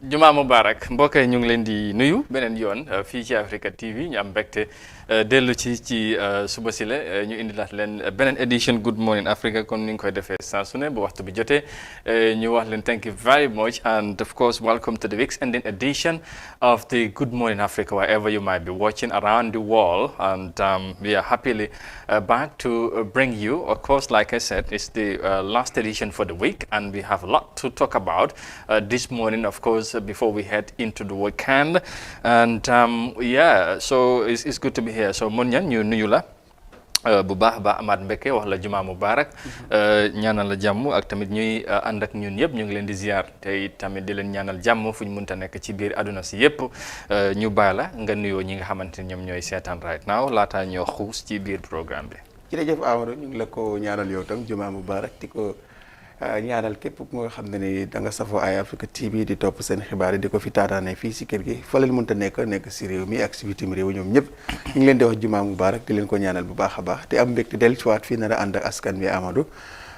Juma Mubarak mbokk yi ñu ngi leen di nuyu beneen yoon fii ci Africa TV ñu am mbégte dellu ci suba si la ñu indilaat leen beneen edition Good Morning Africa kon ni nga koy defee saa su ne bu waxtu bi jotee ñu wax leen thank you very much and of course welcome to the week's ending edition of the Good Morning Africa wherever you might be watching around the world and we are happily back to bring you of course like I said it's the last edition for the week and we have a lot to talk about this morning of course before we head into the weekend and so it's good to be here so mon ñan ñu nuyu la bu baax ba Amath Mbeke wax la Juma Mubarak ñaanal la jàmm ak tamit ñuy ànd ak ñun yëpp ñu ngi leen di ziar te tamit di leen ñaanal jàmm fu ñu mënta nekk ci biir àdduna si yëpp ñu bàyyi la nga nuyoo ñi nga xamante ne ñoom ñooy seetaan right now laataa ñoo xuus ci biir programme bi. jërëjëf Amadou ñu ngi la ko ñaanal yow tam Juma Mubarak di ko ñaanal képp ku nga xam ne ni da nga safoo Eye Africa TV di topp seen xibaar yi di ko fi taataane fii si kër gi fa leen mënta nekk si réew mi ak si bitim réew ñoom ñëpp ñu ngi leen di wax Juma Mubarak di leen ko ñaanal bu baax a baax te am mbégte del ci waat fii nar a ànd ak askan bi Amadou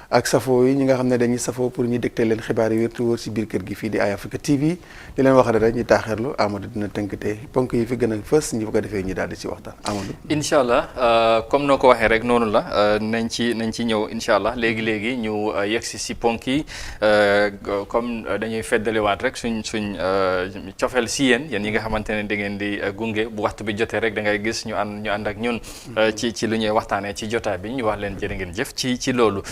ak safoo yi ñi nga xam ne dañuy safoo pour ñu dégtal leen xibaar yi wértu wóor si biir kër gi fii di Eye Africa TV di leen wax rek ñu taaxeerlu Amadou dina tënk te ponk yi fi gën a fës ñu ko defee ñu daal di si waxtaan Amadou. incha allah comme noo ko waxee rek noonu la nañ ci ñëw incha allah léegi ñu yegsi si ponk yi comme dañuy feddaliwaat rek suñ cofeel si yéen yi nga xamante ne da ngeen di gunge bu waxtu bi jotee rek da ngay gis ñu ànd ak ñun ci lu ñuy waxtaanee ci jotaay bi ñu wax leen jërë ngeen jëf ci loolu.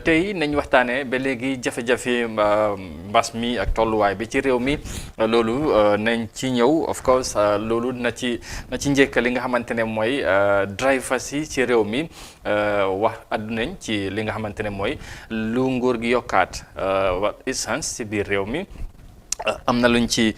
tey nañ waxtaanee ba léegi jafe-jafe mbas mi ak tolluwaay bi ci réew mi loolu nañ ci ñëw of course loolu na ci njëkk li nga xamante ne mooy drivers yi ci réew mi wax addunañ ci li nga xamante ne mooy lu nguur gi yokkaat essence ci biir réew mi am na luñ ci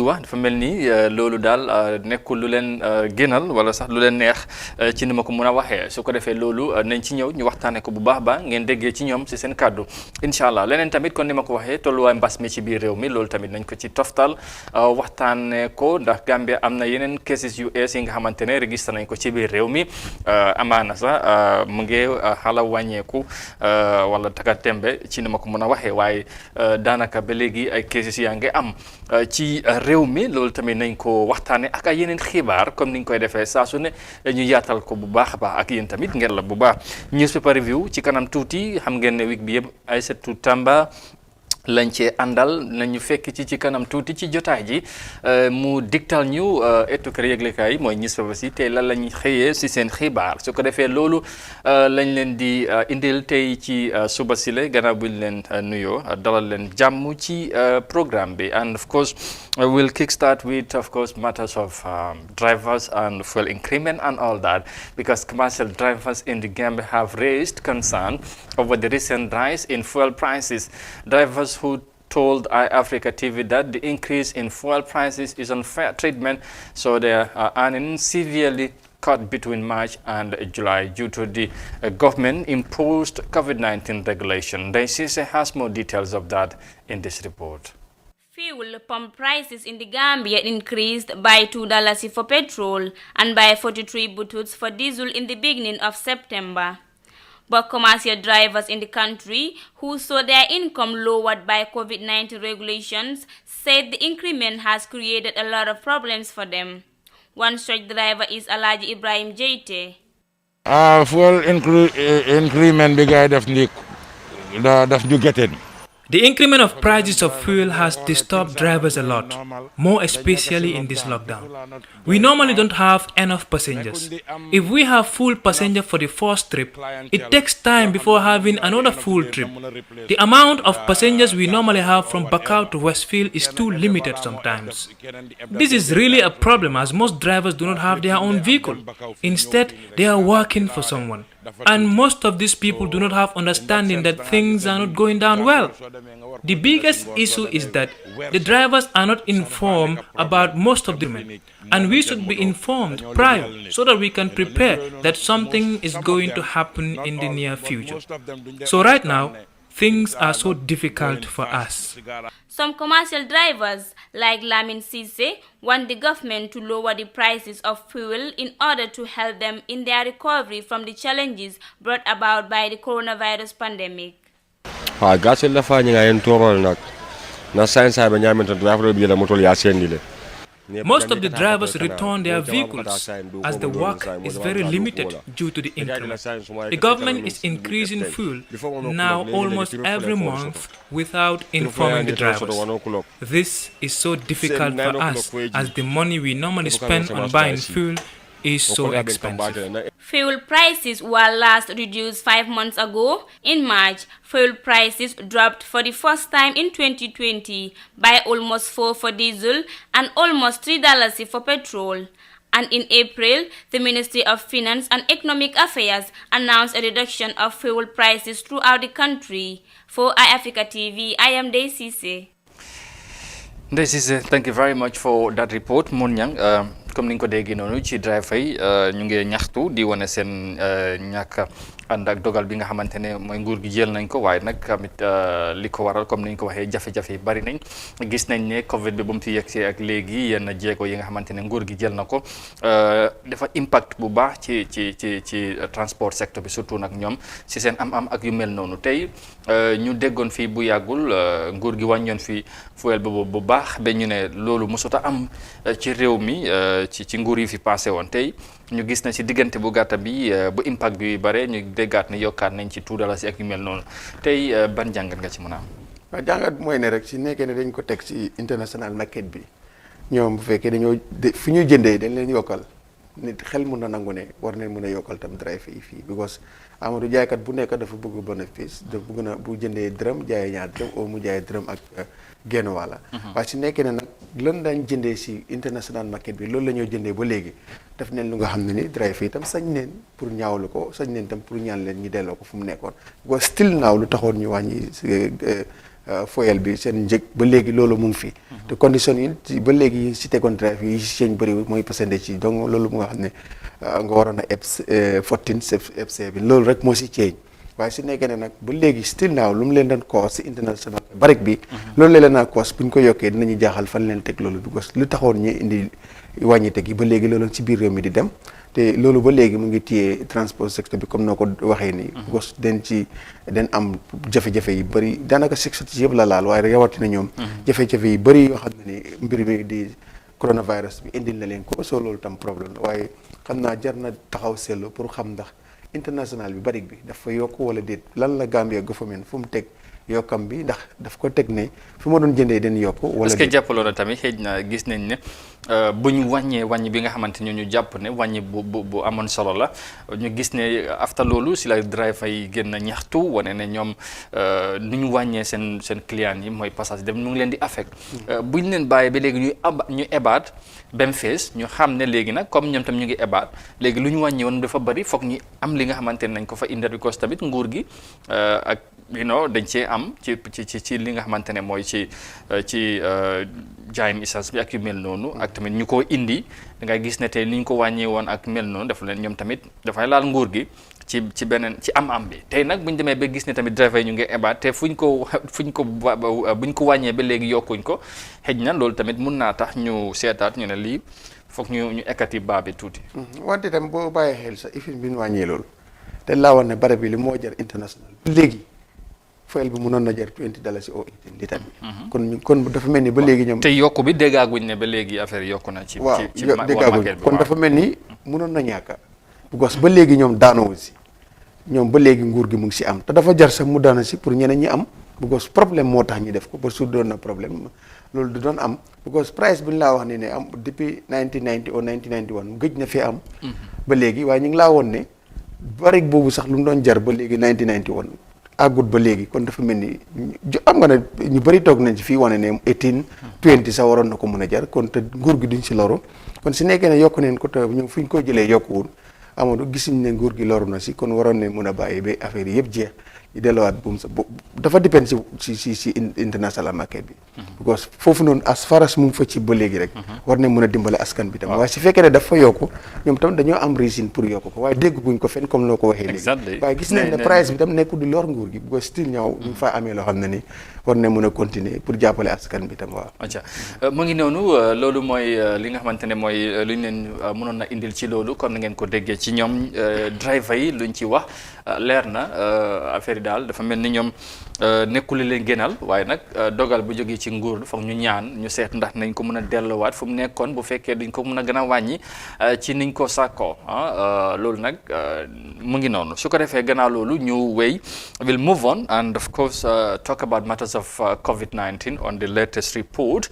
wax dafa mel ni loolu daal nekkul lu leen gënal wala sax lu leen neex ci ni ma ko mën a waxee su ko defee loolu nañ ci ñëw ñu waxtaanee ko bu baax baax ngeen déggee ci ñoom si seen kàddu incha allah leneen tamit kon ni ma ko waxee tolluwaay mbas mi ci biir réew mi loolu tamit nañ ko ci toftal waxtaanee ko ndax Gambia am na yeneen cases yu ees yi nga xamante ne registré nañ ko ci biir réew mi amaana sax mu ngi xala wàññeeku wala taka tembe ci ni ma ko mën a waxee waaye daanaka ba léegi ay cases yaa ngi am ci réew mi loolu tamit nañ ko waxtaane ak ay yeneen xibaar comme ni ñu koy defee saa su ne ñu yaatal ko bu baax a baax ak yéen tamit ngeen la bu baax newspaper review ci kanam tuuti xam ngeen ne week bi yëpp Aïssatou Tamba lañ cee àndal nañu fekk ci kanam tuuti ci jotaay ji mu digtal ñu etu kër yëglekaay yi mooy newspaper si tey lan lañ xëyee si seen xibaar su ko defee loolu lañ leen di indil tey ci suba si la gannaaw buñ leen nuyoo dalal leen jàmm ci programme bi and of course we'll kickstart with of course matters of drivers and fuel increment and all that because commercial drivers in the Gambia have raised concern over the recent rise in fuel prices. Drivers who told Africa TV that the increase in fuel prices is unfair treatment, so they are earning severely cut between March and July due to the government-imposed COVID-19 regulation. Daisy has more details of that in this report. Fuel pump prices in the Gambia increased by $2 for petrol and by 43 bututs for diesel in the beginning of September. But commercial drivers in the country who saw their income lowered by COVID-19 regulations said the increment has created a lot of problems for them. One such driver is Alhaji Ibrahim Jaite. Fuel increment bigay daf ñu getting. The increment of prices of fuel has disturbed drivers a lot, more especially in this lockdown. We normally don't have enough passengers. If we have full passenger for the first trip, it takes time before having another full trip. The amount of passengers we normally have from Bakau to Westfield is too limited sometimes. This is really a problem as most drivers do not have their own vehicle. Instead, they are working for someone. And most of these people do not have understanding that things are not going down well. The biggest issue is that the drivers are not informed about most of them, and we should be informed prior so that we can prepare that something is going to happen in the near future. So right now, things are so difficult for us. Some commercial drivers, like Lamin Sise, want the government to lower the prices of fuel in order to help them in their recovery from the challenges brought about by the coronavirus pandemic. Gasil la fa ñi nga en torol nak na science be nyamen tan driver bi la motor ya sendile. Most of the drivers return their vehicles as the work is very limited due to the increment. The government is increasing fuel now almost every month without informing the drivers. This is so difficult for us as the money we normally spend on buying fuel is so expensive. Fuel prices were last reduced 5 months ago. In March, fuel prices dropped for the first time in 2020 by almost 4 for diesel and almost $3 for petrol. And in April, the Ministry of Finance and Economic Affairs announced a reduction of fuel prices throughout the country. For iAfrica TV, I am Daisy Cisse. Daisy, thank you very much for that report. Monyang, comme ni nga ko déggee noonu ci driver yi ñu ngi ñaxtu di wane seen ñàkk ànd ak dogal bi nga xamante ne mooy nguur gi jël nañ ko waaye nag tamit li ko waral comme ni ñu ko waxee jafe-jafe yi bari nañ gis nañ ne Covid bi ba mu fi yegsee ak léegi yenn jéego yi nga xamante ne nguur gi jël na ko dafa impact bu baax ci transport secteur bi surtout nag ñoom si seen am-am ak yu mel noonu tey ñu déggoon fii bu yàggul nguur gi wàññoon fi fuel bu baax ba ñu ne loolu mosut a am ci réew mi ci nguur yi fi passé woon tey ñu gis na ci diggante bu gàtta bi bu impact bi bare ñu déggaat ne yokkaat nañ ci $2 ak yu mel noonu tey ban jàngat nga ci mën a am. waaw jàngat mooy ne rek si nekkee ne dañ ko teg ci international market bi ñoom bu fekkee dañoo fi ñu jëndee dañ leen yokkal nit xel mun na nangu ne war nañ mën a yokkal tam drive yi fii because Amadou jaaykat bu nekk dafa bëgg bénéfice dafa bëgg na bu jëndee dërëm jaayee ñaar dërëm au mu jaayee dërëm ak genn wàlla waaye si nekkee ne nag lan daañ jëndee si international market bi loolu la ñoo jëndee ba léegi def neen lu nga xam ne ni drive yi itam sañ neen pour ñaawlu ko sañ neen itam pour ñaan leen ñu delloo ko fu mu nekkoon because still naaw lu taxoon ñu wàññi foyel bi seen njëg ba léegi loolu mu ngi fi te condition yi ba léegi si tegoon drive yi si ceeñ bëri mooy pourcentage ci donc loolu mu nga xam ne nga waroon a eb 14 FC bi loolu rek moo si ceeñ waaye su nekkee ne nag ba léegi still naaw lu mu leen doon koos si international barik bi loolu leen naa koos bu ñu ko yokkee dinañu jaaxal fan leen teg loolu because lu taxoon ñu indi wàññite gi ba léegi loolu ci biir réew mi di dem te loolu ba léegi mu ngi téye transport secteur bi comme noo ko waxee nii because den am jafe-jafe yi bëri daanaka secteur yëpp la laal waaye rawatina ñoom jafe-jafe yi bëri yoo xam ne ni mbir mi di coronavirus bi indil na leen ko soo loolu tam problème la waaye xam naa jar na taxaw seetlu pour xam ndax international bi barik bi dafa yokk wala déet lan la Gambia government fu mu teg yokkam bi ndax daf ko teg ne fu ma doon jëndee den yokk wala est-ce que jàppaloo na tamit xëy na gis nañ ne bu ñu wàññi bi nga xamante ne ñu jàpp ne wàññi bu amoon solo la ñu gis ne after loolu si la driver yi gën a ñaxtu wane ne ñoom nu ñu wàññee seen client yi mooy passage dem ñu ngi leen di affect bu ñu leen bàyyee ba léegi ñu ebaat bem fees ñu xam ne léegi nag comme ñoom tam ñu ngi ebaat léegi lu ñu wàññi woon dafa bëri foog ñu am li nga xamante ne nañ ko fa indi because tamit nguur gi ak dañ cee am ci li nga xamante ne mooy ci jaayim essence bi ak yu mel noonu ak tamit ñu ko indi da ngay gis ne tey ni ñu ko wàññee woon ak mel noonu daf leen ñoom tamit dafay laal nguur gi ci beneen ci am bi tey nag bu ñu demee ba gis ne tamit driver yi ñu ngi ebaat te buñ ko wàññee ba léegi yokkuñ ko xëj na loolu tamit mun naa tax ñu seetaat ñu ne lii foog ñu ekkati baa bi tuuti. wante tam boo bàyyee xel sax ifin bi ñu wàññee loolu te laa wax ne barab bi li moo jar international léegi fuel bi mënoon na jar $20 au litre bi kon dafa mel ni ba léegi ñoom te yokku bi déggaaguñ ne ba léegi affaire yokku na ci déggaaguñ kon dafa mel ni mënoon na ñàkka because ba léegi ñoom daanowul si ñoom ba léegi nguur gi mu ngi si am te dafa jar sax mu daana si pour ñeneen ñi am because problème moo tax ñu def ko ba su doon na problème loolu du doon am because price bi ñu laa wax ne am depuis 1990 ou 1991 gëj na fi am ba léegi waaye ñu ngi laa woon ne barik boobu sax lu mu doon jar ba léegi 1991 àggut ba léegi kon dafa mel ni am nga ne ñu bëri toog nañ ci fii wane ne 18 20 sax waroon na ko mën a jar kon te nguur gi duñ si loru kon si nekkee ne yokk neen ko te ñoom fu ñu ko jëlee yokkuwul Amadou gisuñ ne nguur gi loru na si kon waroon ne mën a bàyyi ba affaire yi yëpp jeex ñu delluwaat buum sa dafa dépend si international market bi because foofu noonu as far as mu ngi fa ci ba léegi rek war ne mën a dimbale askan bi tam waaye su fekkee ne dafa yokku ñoom tam dañoo am reason pour yokku ko waaye dégg guñ ko fenn comme loo ko waxee léegi waaye gis nañ ne price bi tam nekkul di lor nguur gi because still ñaaw ñu fa amee loo xam ne ni war ne mën a continuer pour jàppale askan bi tam waaw mu ngi noonu loolu mooy li nga xamante ne mooy lu ñu leen mënoon na indil ci loolu comme na ngeen ko déggee ci ñoom driver yi luñ ci wax leer na affaire daal dafa mel ni ñoom nekkul leen gënal waaye nag dogal bu jógee ci nguur foog ñu ñaan ñu seet ndax nañ ko mën a delluwaat fu mu nekkoon bu fekkee duñ ko mën a gën a wàññi ci niñ ko sàkkoo loolu nag mu ngi noonu su ko defee gannaaw loolu ñu wéy will move on and of course talk about matters of COVID-19 on the latest report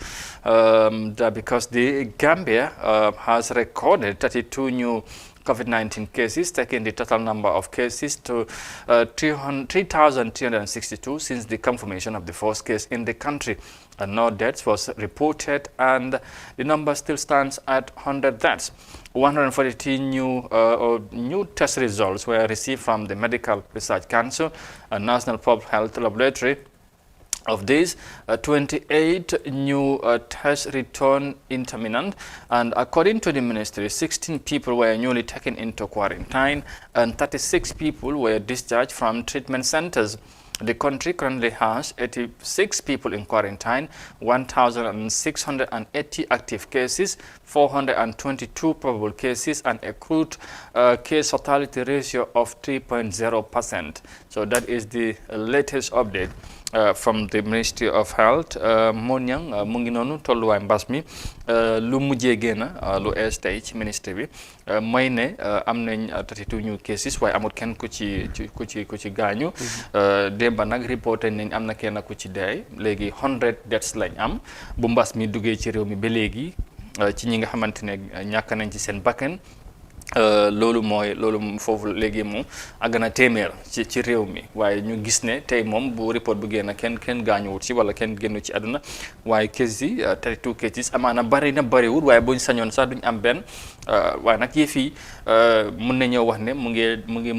because the Gambia has recorded 32 new COVID-19 cases, taking the total number of cases to 3,362 since the confirmation of the first case in the country. No deaths was reported, and the number still stands at 100 deaths. 143 new test results were received from the Medical Research Council and National Public Health Laboratory. Of these, 28 new tests returned intermittent, and according to the ministry, 16 people were newly taken into quarantine and 36 people were discharged from treatment centers. The country currently has 86 people in quarantine, 1,680 active cases, 422 probable cases, and a crude case fatality ratio of 3.0%. So that is the latest update from the Ministry of Health. Monyang mu ngi noonu tolluwaay mbas mi lu mujjee génn lu ees tey ci ministre bi mooy ne am nañ 32 new cases waaye amul kenn ku ci gaañu. Démba nag reporté nañ am na kenn ku ci dee léegi 100 deaths lañ am bu mbas mi duggee ci réew mi ba léegi ci ñi nga xamante ne ñàkk nañ ci seen bakkan. loolu foofu léegi moom àgg na téeméer ci réew mi waaye ñu gis ne tey moom bu report bu génn kenn gaañuwut ci wala kenn génnu ci àdduna waaye cases yi 32 cases amaana bariwul waaye buñ sañoon sax duñ am benn waaye nag yëf yi mun nañoo wax ne mu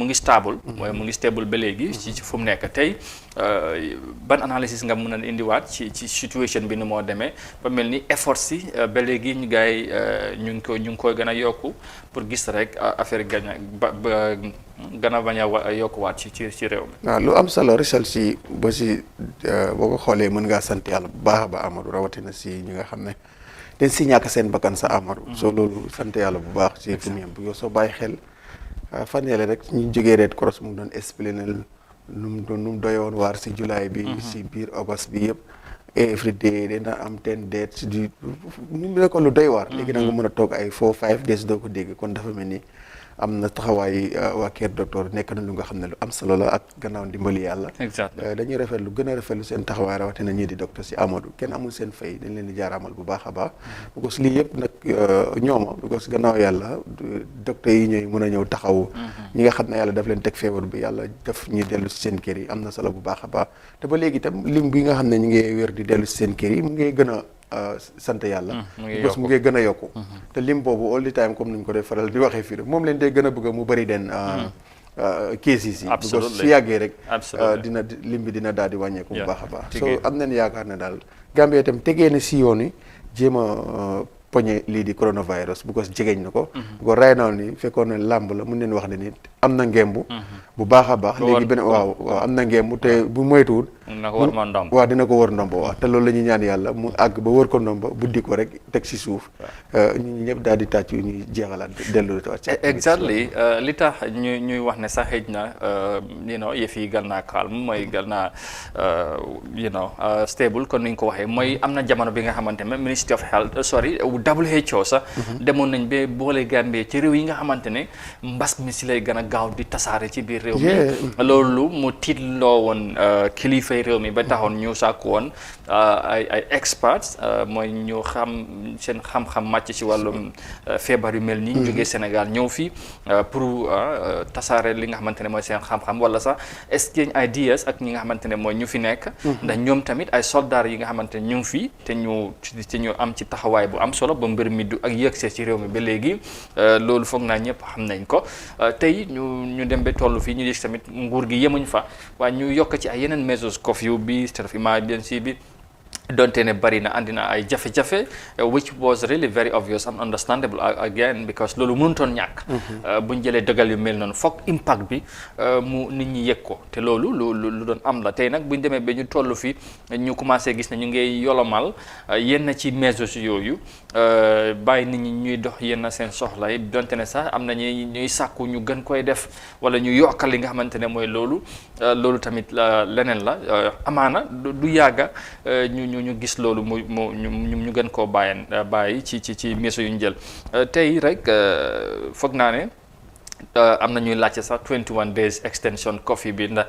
ngi stable. waaye mu ngi stable ba léegi ci fu mu nekk tey ban analysis nga mën a indiwaat ci situation bi ni moo demee ba mel ni effort si ba léegi ñu gars yi ñu ngi koy gën a yokku pour gis rek affaire gën a bañ a yokkuwaat ci réew mi. waaw lu am solo resal si boo ko xoolee mën ngaa sant yàlla bu baax ba Amadou rawatina si ñi nga xam ne dañ si ñàkk seen bakkan sa Amadou. soo loolu sant yàlla bu baax ci fu mu yem bu yow soo bàyyi xel fan yële rek ñu jógee Red Cross mu ngi doon expliqué nu mu doy woon waar si July bi. si biir August bi yëpp. every day dina am 10 dates mu nekkoon lu doy waar. léegi da nga mën a toog ay 4-5 days doo ko dégg kon dafa mel ni am na taxawaay waa Kër Docteur nekk na lu nga xam ne lu am solo la ak gannaaw ndimbali yàlla. dañuy gën a rafetlu seen taxawaay rawatina ñii di docteur si Amadou kenn amul seen fay dañ leen di jaaraamal bu baax a baax. because lii yëpp nag ñooma because gannaaw yàlla docteur yi ñooy mën a ñëw taxaw. ñi nga xam ne yàlla daf leen teg feebar bi yàlla def ñuy dellu si seen kër yi am na solo bu baax a baax te ba léegi itam lim bi nga xam ne ñu ngi wér di dellu si seen kër yi mu ngi gën a sant yàlla because mu ngi gën a yokku te lim boobu all the time comme niñ ko def faral di waxee fii rek moom leen dee gën a bëgg mu bëri den cases yi because su yàggee rek lim bi dina daal di wàññeeku bu baax a baax so am nañ yaakaar ne daal Gambie itam tegee na si yoon yi jéem a poñe lii di coronavirus because jegeñ na ko ko right now ni fekkoon ne làmb la mun neen wax ne ni am na ngembu bu baax a baax léegi beneen waaw am na ngembu te bu moytuwul waaw dina ko wër ndombo waaw te loolu la ñuy ñaan yàlla mu àgg ba wër ko ndombo buddi ko rek teg si suuf ñu ñëpp daal di tàcc ñu jeexalaat dellu exactly li tax ñuy wax ne sax xëj na yëf yi gën naa calme mooy gën naa stable kon ni ñu ko waxee mooy am na jamono bi nga xamante ne Ministry of Health WHO sax demoon nañ ba boole Gambie ci réew yi nga xamante ne mbas mi si lay gën a gaaw di tasaare ci biir réew mi loolu mu tiitloo woon kilifay réew mi ba taxoon ñu sàkku woon ay experts mooy ñu xam seen xam-xam màcc ci wàllum feebar yu mel nii jógee Sénégal ñëw fii pour tasaare li nga xamante ne mooy seen xam-xam wala sax exchange ideas ak ñi nga xamante ne mooy ñu fi nekk ndax ñoom tamit ay soldats yi nga xamante ne ñu ngi fii te ñu am ci taxawaay bu am solo ba mbir mi du ak yëgsee ci réew mi ba léegi loolu foog naa ñëpp xam nañ ko tey ñu dem ba toll fii ñu gis tamit nguur gi yemuñ fa waaye ñu yokk ci ay yeneen mesures curfew bi state of emergency bi donte ne bari na andi na ay jafe-jafe which was really very obvious and understandable again because loolu mënutoon ñàkk buñ jëlee dogal yu mel noonu foog impact bi mu nit ñi yëg ko te loolu lu doon am la tey nag buñ demee ba ñu toll fi ñu commencé gis ne ñu ngi yolomal yenn ci mesures yooyu bàyyi nit ñi ñuy dox yenn seen soxla yi donte ne sax am na ñuy sàkku ñu gën koy def wala ñu yokkal li nga xamante ne mooy loolu tamit leneen la amaana du yàgga ñu gis loolu ñu gën koo bàyyi ci meso yu ñu jël tey rek foog naa ne am na ñuy laajte sax 21 days extension coffee bi ndax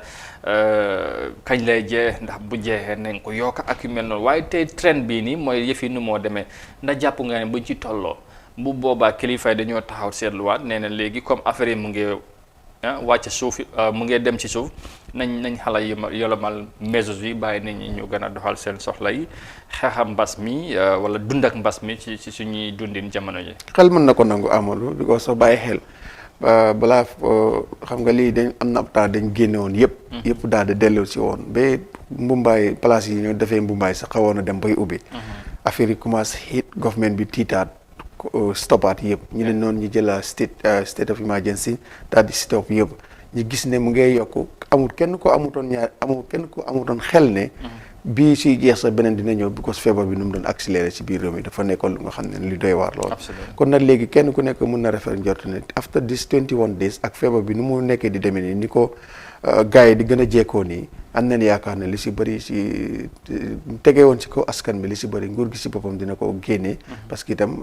kañ lay jeex ndax bu jeexee nañ ko yokk ak yu mel noonu waaye tey trend bii nii mooy yëf yi nu moo demee ndax jàpp nga ne buñ ci tolloo bu boobaa kilifa yi dañoo taxaw seetluwaat nee na léegi comme affaire yi mu ngi wàcc suuf mu ngi dem ci suuf nañ xala yolomal mesures yi bàyyi nit ñi ñu gën a doxal seen soxla yi xeexam mbas mi wala dund ak mbas mi ci suñuy dundin jamono ji. xel mën na ko nangu Amadou because soo bàyyi xel balaa xam nga lii dañ am na ab temps dañ génne woon yëpp daal di delloo si woon ba mbumbaay place yi ñoo defee mbumbaay sax xawoon na dem bay ubbi affaire yi commencé hit government bi tiitaat stoppaat yëpp ñu ne noonu ñu jëla state of emergency daal di stop yëpp ñu gis ne mu ngay yokku amul kenn ko amutoon xel ne bii suy jeex sa beneen dina ñëw because feebar bi nu mu doon accéléré ci biir réew mi dafa nekkoon lu nga xam ne li doy waar lool kon nag léegi kenn ku nekk mën na refer njort ne after this 21 days ak feebar bi nu mu nekkee di demee nii ni ko gars yi di gën a jeekoo nii am nañ yaakaar ne li si bëri si tegee woon si kaw askan bi li si bëri nguur gi si boppam dina ko génnee parce que itam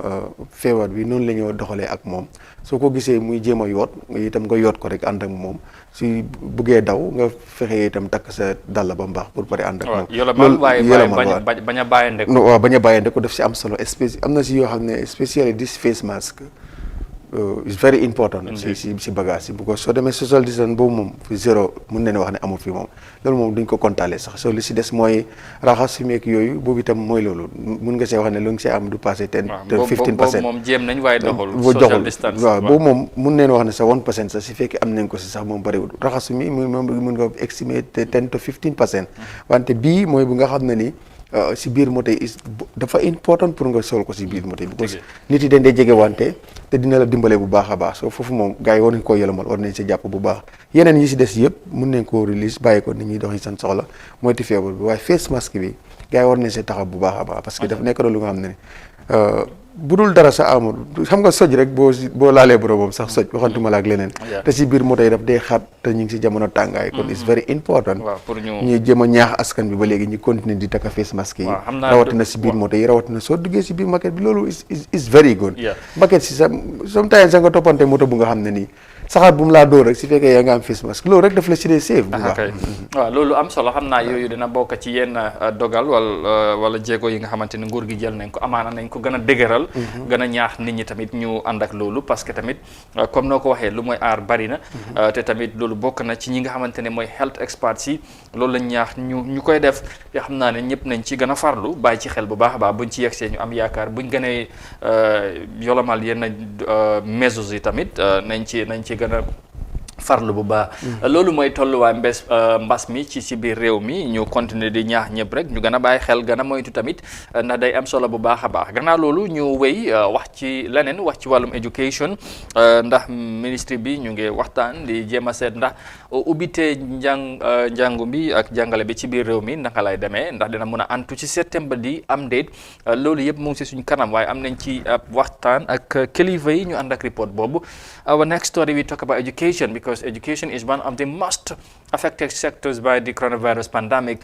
feebar bi noonu la ñoo doxalee ak moom soo ko gisee muy jéem a yoot itam nga yoot ko rek ànd ak moom si buggee daw nga fexe itam takk sa dàll ba mu baax pour pare ànd ak moom loolu bañ a bàyyande ko waaw bañ a bàyyande ko def si am solo am na si yoo xam ne spécially this face mask is very important si bagage yi because soo demee social distance boobu moom fi zéro mun nañu wax ne amul fi moom loolu moom duñ ko compter sax soo li si des mooy raxas si meek yooyu boobu itam mooy loolu mun nga see wax ne lu ngi see am du passé 15% moom jéem nañ waaye doxul waaw boobu moom mun nañu wax ne sa 1% sax si fekkee am nañ ko si sax moom bëriwul raxas mi moom mun nga estimer 10 to 15% wante bii mooy bu nga xam ne ni si biir moto yi dafa important pour nga sol ko si biir moto yi because nit yi dañ dee jege wante te dina la dimbale bu baax a baax soo foofu moom gars yi war nañ koo yolomal war nañ si jàpp bu baax yeneen yi si des yëpp mun nañ koo release bàyyi ko nit ñuy dox yi seen soxla mooy ti feebar bi waaye face mask bi gars yi war nañ si taxaw bu baax a baax parce que dafa nekk lu nga xam ne bu dul dara sa amul xam nga soj rek boo laalee boromam sax soj waxantuma la ak leneen te si biir moto yi daf dee xat te ñu ngi si jamono tàngaay kon it's very important ñuy jéem a ñaax askan bi ba léegi ñu continuer di takka face mask yi rawatina si biir moto yi rawatina soo duggee si biir market bi loolu is very good market si sa sometimes sa nga toppante moto bu nga xam ne nii saxaar bu mu laa dóor rek si fekkee yaa nga am face mask loolu rek daf la si dee safe bu baax waaw loolu am solo xam naa yooyu dina bokk ci yenn dogal wala jéego yi nga xamante ne nguur gi jël nañ ko amaana nañ ko gën a dëgëral gën a ñaax nit ñi tamit ñu ànd ak loolu parce que tamit comme noo ko waxee lu mooy aar bari na te tamit loolu bokk na ci ñi nga xamante ne mooy health experts yi loolu lañ ñaax ñu koy def te xam naa ne ñëpp nañ ci gën a farlu bàyyi ci xel bu baax a baax buñ ci yegsee ñu am yaakaar buñ gënee yolomal yenn mesures yi tamit nañ ci gën a farlu bu baax loolu mooy tolluwaay mbas mi ci biir réew mi ñu continuer di ñaax ñëpp rek ñu gën a bàyyi xel gën a moytu tamit ndax day am solo bu baax a baax gannaaw loolu ñu wéy wax ci leneen wax ci wàllum education ndax ministre bi ñu ngi waxtaan di jéem a seet ndax ubbite njàngu bi ak jàngale bi ci biir réew mi naka lay demee ndax dina mën a antu ci septembre di am déet loolu yëpp mu ngi si suñ kanam waaye am nañ ci waxtaan ak kilifa yi ñu ànd ak report boobu. Our next story we talk about education because education is one of the most affected sectors by the coronavirus pandemic.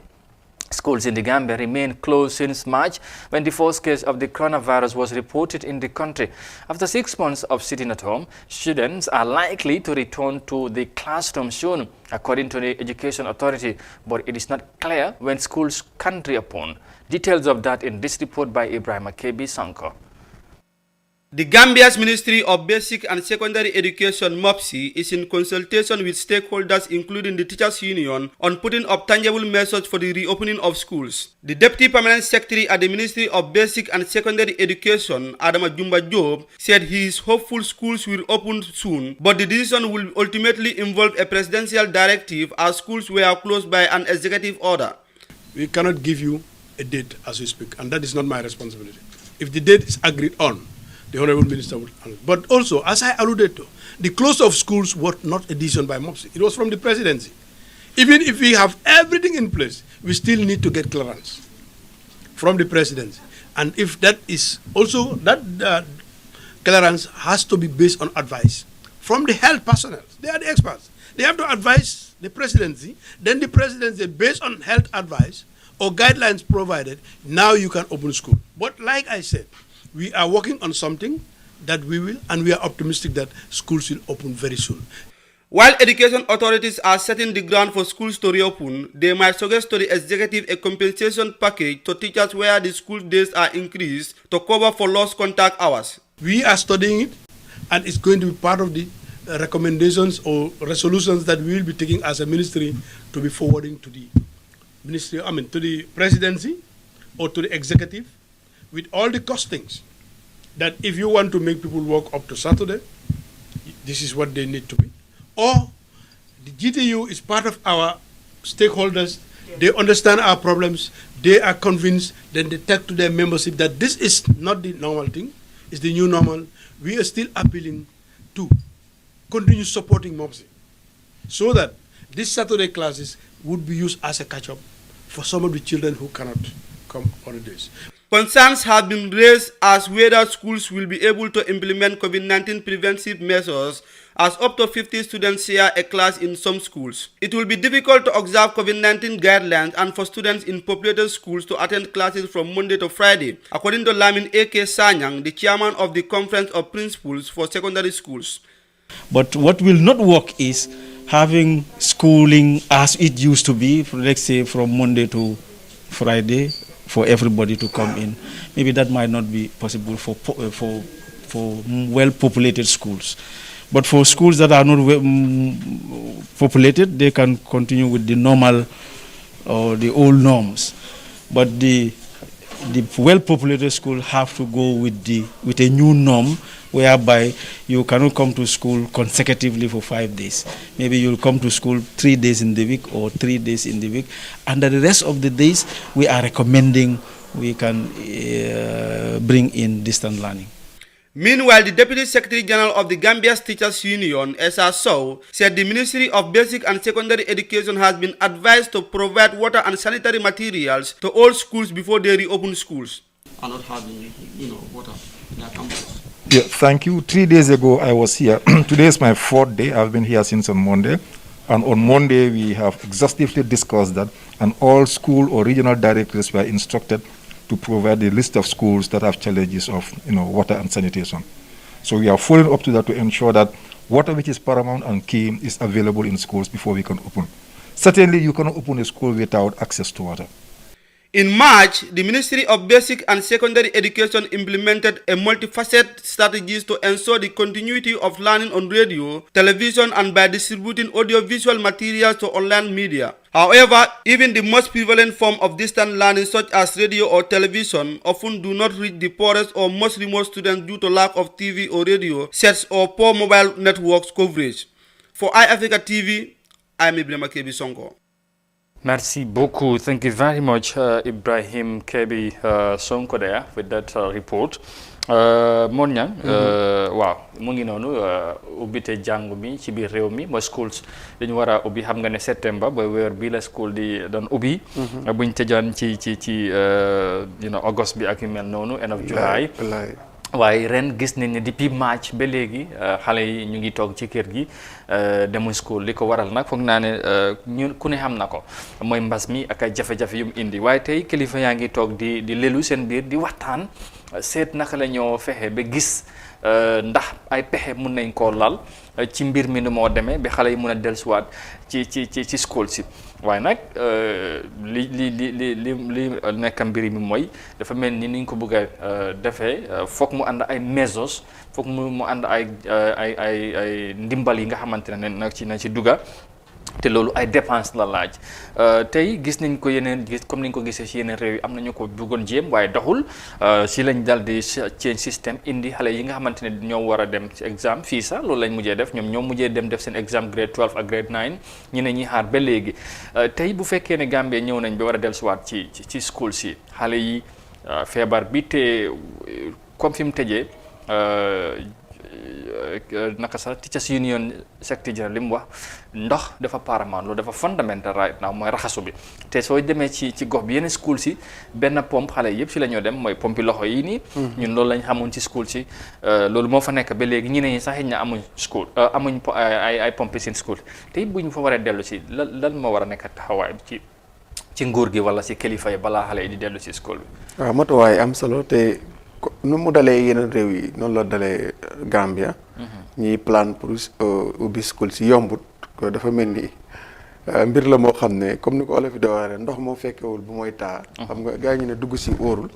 Schools in the Gambia remain closed since March when the first case of the coronavirus was reported in the country. After 6 months of sitting at home, students are likely to return to the classroom soon, according to the Education Authority, but it is not clear when schools can reopen. Details of that in this report by Ibrahim Akebi Sanko. The Gambia's Ministry of Basic and Secondary Education (MOPSI) is in consultation with stakeholders including the Teachers Union on putting up tangible measures for the reopening of schools. The Deputy Permanent Secretary at the Ministry of Basic and Secondary Education, Adama Jumba Job, said he is hopeful schools will open soon, but the decision will ultimately involve a presidential directive as schools were closed by an executive order. We cannot give you a date as we speak, and that is not my responsibility. If the date is agreed on, the Honorable Minister will handle. But also, as I alluded to, the close of schools was not a decision by MOPSI. It was from the presidency. Even if we have everything in place, we still need to get clearance from the presidency. And if that is also, that clearance has to be based on advice from the health personnel. They are the experts. They have to advise the presidency. Then the presidency, based on health advice or guidelines provided, now you can open school. But like I said, we are working on something that we will, and we are optimistic that schools will open very soon. While education authorities are setting the ground for schools to reopen, they might suggest to the executive a compensation package to teachers where the school days are increased to cover for lost contact hours. We are studying it, and it's going to be part of the recommendations or resolutions that we will be taking as a ministry to be forwarding to the ministry, to the presidency or to the executive, with all the costings that if you want to make people work up to Saturday, this is what they need to be. Or the GTU is part of our stakeholders. They understand our problems. They are convinced. Then they take to their membership that this is not the normal thing. It's the new normal. We are still appealing to continue supporting MOPSI so that these Saturday classes would be used as a catch-up for some of the children who cannot come on the days. Concerns have been raised as whether schools will be able to implement COVID-19 preventive measures as up to 50 students share a class in some schools. It will be difficult to observe COVID-19 guidelines and for students in populated schools to attend classes from Monday to Friday, according to Lamin A.K. Sanyang, the chairman of the Conference of Principals for Secondary Schools. But what will not work is having schooling as it used to be, let's say from Monday to Friday, for everybody to come in. Maybe that might not be possible for well-populated schools. But for schools that are not populated, they can continue with the normal or the old norms. But the well-populated school have to go with a new norm, whereby you cannot come to school consecutively for 5 days. Maybe you'll come to school 3 days in the week or 3 days in the week. And the rest of the days, we are recommending we can bring in distant learning. Meanwhile, the Deputy Secretary General of the Gambia's Teachers Union, Esa Sow, said the Ministry of Basic and Secondary Education has been advised to provide water and sanitary materials to all schools before they reopen schools. Are not having, water in their campus. Yeah, thank you. 3 days ago, I was here. Today is my 4th day. I've been here since on Monday. And on Monday, we have exhaustively discussed that, and all school or regional directors were instructed to provide a list of schools that have challenges of water and sanitation. So we are following up to that to ensure that water, which is paramount and key, is available in schools before we can open. Certainly, you cannot open a school without access to water. In March, the Ministry of Basic and Secondary Education implemented a multifaceted strategies to ensure the continuity of learning on radio, television, and by distributing audiovisual materials to online media. However, even the most prevalent form of distant learning, such as radio or television, often do not reach the poorest or most remote students due to lack of TV or radio sets or poor mobile networks coverage. For iAfrica TV, I'm Ibrahim Kebi Sonko. Merci beaucoup. Thank you very much, Ibrahim Kebi Sonko there with that report. Moniang, waaw mu ngi noonu ubbite jàng mi ci biir réew mi mooy schools dañu war a ubbi xam nga ne septembre ba weer bi la school di doon ubbi buñ tëjaan ci August bi ak yu mel noonu end of July waaye ren gis nañ ne depuis March ba léegi xale yi ñu ngi toog ci kër gi demuñ school li ko waral nag foog naa ne ñun ku ne xam na ko mooy mbas mi ak ay jafe-jafe yu mu indi waaye tey kilifa yaa ngi toog di lelu seen biir di waxtaan seet naka la ñoo fexe ba gis ndax ay pexe mun nañ koo lal ci mbir mi ni moo demee ba xale yi mun a dellusiwaat ci school si waaye nag li nekk mbir mi mooy dafa mel ni niñ ko bëgg a defee foog mu ànd ay measures foog mu ànd ay ndimbal yi nga xamante ne nag ci dugga te loolu ay dépense la laaj tey gis nañ ko comme ni ñu ko gisee ci yeneen réew yi am nañu ko bëggoon jéem waaye doxul si lañ dal di change système indi xale yi nga xamante ne ñoo war a dem ci exam fii sax loolu lañ mujjee def ñoom ñoo mujjee dem def seen exam grade 12 ak grade 9 ñi ne ñi xaar ba léegi tey bu fekkee ne Gambie ñëw nañ ba war a dellusiwaat ci school si xale yi feebar bi te comme fi mu tëjee naka sax teachers union secretary general li mu wax ndox dafa paramount loolu dafa fundamental right now mooy raxasu bi te soo demee ci gox bi yenn school si benn pompe xale yëpp si la ñoo dem mooy pompe loxo yi nii ñun loolu lañ xamoon ci school si loolu moo fa nekk ba léegi ñeneen ñi sax xëy na amuñ school amuñ ay pompe seen school te it bu ñu fa waree dellu si lan moo war a nekk taxawaay ci nguur gi wala si kilifa yi balaa xale yi di dellu si school bi. waaw matuwaay am solo te nu mu dalee yeneen réew yi noonu la dalee Gambia. ñiy plan pour ubbi school si yombut ko dafa mel ni mbir la moo xam ne comme ni ko olof yi di waxee ndox moo fekkewul bu mooy taa. xam nga gars yi ñu ne dugg si óorul.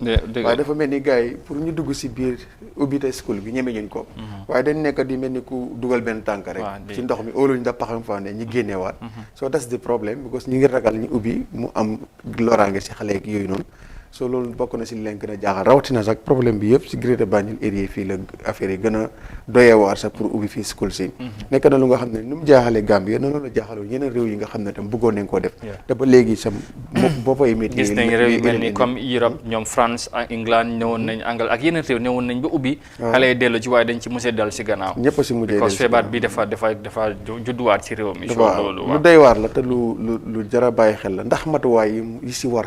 waaye dafa mel ni gars yi pour ñu dugg si biir ubbi tey school bi ñeme ñuñ ko. waaye dañ nekk di mel ni ku dugal benn tànk rek. ci ndox mi óoluñ da paxam fa ne ñi génneewaat. so that's the problem because ñu ngi ragal ñu ubbi mu am loraange si xale yooyu noonu. so loolu bokk na si leen gën a jaaxal rawatina sax problème bi yëpp si Greater Banjul area fii la affaire yi gën a doyewaar sax pour ubbi fii school si nekk na lu nga xam ne nu mu jaaxalee Gambie noonu la jaaxaloon yeneen réew yi nga xam ne tam bëggoon nañ koo def te ba léegi sam boppay métier gis nañ réew yu mel ni comme Europe ñoom France ak England ñëwoon nañ Angle ak yeneen réew ñëwoon nañ ba ubbi xale yi dellu ci waaye dañ ci mujjee dal si gannaaw ñëpp si mujjee parce que feebar bi dafa judduwaat ci réew mi lu doy waar la te lu jar a bàyyi xel la ndax matuwaay yi si war